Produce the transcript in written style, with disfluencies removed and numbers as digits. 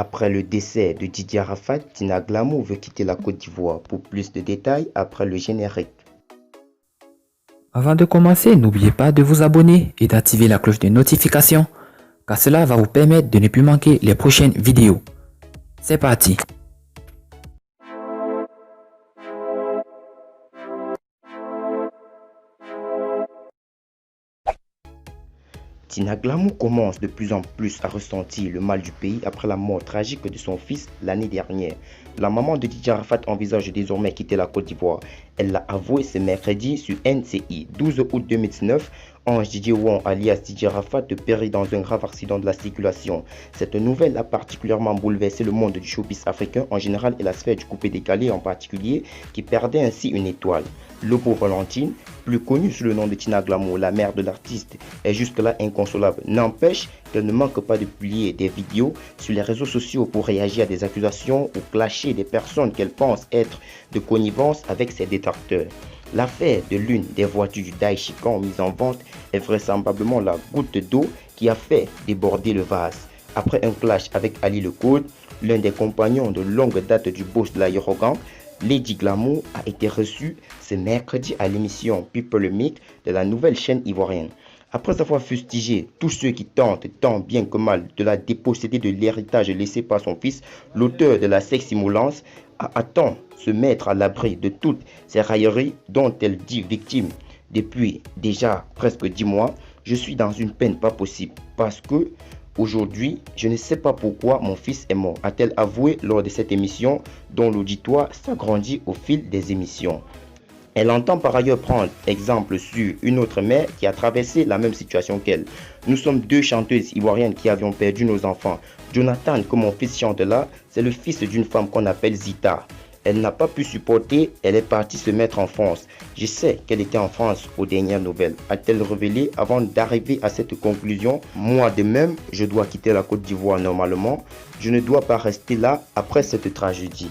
Après le décès de Didier Arafat, Tina Glamou veut quitter la Côte d'Ivoire. Pour plus de détails, après le générique. Avant de commencer, n'oubliez pas de vous abonner et d'activer la cloche de notification, car cela va vous permettre de ne plus manquer les prochaines vidéos. C'est parti! Tina Glamou commence de plus en plus à ressentir le mal du pays après la mort tragique de son fils l'année dernière. La maman de Didier Arafat envisage désormais quitter la Côte d'Ivoire. Elle l'a avoué ce mercredi sur NCI. 12 août 2019, Ange Didier Wong alias Didier Arafat périt dans un grave accident de la circulation. Cette nouvelle a particulièrement bouleversé le monde du showbiz africain en général et la sphère du coupé-décalé en particulier, qui perdait ainsi une étoile. Lobo Valentine, plus connue sous le nom de Tina Glamou, la mère de l'artiste, est jusque-là inconsolable. N'empêche qu'elle ne manque pas de publier des vidéos sur les réseaux sociaux pour réagir à des accusations ou clasher des personnes qu'elle pense être de connivence avec ses détracteurs. L'affaire de l'une des voitures du Daishikan mise en vente est vraisemblablement la goutte d'eau qui a fait déborder le vase. Après un clash avec Ali Lecode, l'un des compagnons de longue date du boss de l'aérogang, Lady Glamou a été reçue ce mercredi à l'émission People Meet de la nouvelle chaîne ivoirienne. Après avoir fustigé tous ceux qui tentent tant bien que mal de la déposséder de l'héritage laissé par son fils, l'auteur de la seximolence attend se mettre à l'abri de toutes ces railleries dont elle dit victime. Depuis déjà presque 10 mois, je suis dans une peine pas possible parce que aujourd'hui, je ne sais pas pourquoi mon fils est mort, a-t-elle avoué lors de cette émission dont l'auditoire s'agrandit au fil des émissions. Elle entend par ailleurs prendre exemple sur une autre mère qui a traversé la même situation qu'elle. Nous sommes deux chanteuses ivoiriennes qui avions perdu nos enfants. Jonathan, que mon fils chante là, c'est le fils d'une femme qu'on appelle Zita. Elle n'a pas pu supporter, elle est partie se mettre en France. Je sais qu'elle était en France aux dernières nouvelles, a-t-elle révélé avant d'arriver à cette conclusion. Moi de même, je dois quitter la Côte d'Ivoire normalement. Je ne dois pas rester là après cette tragédie.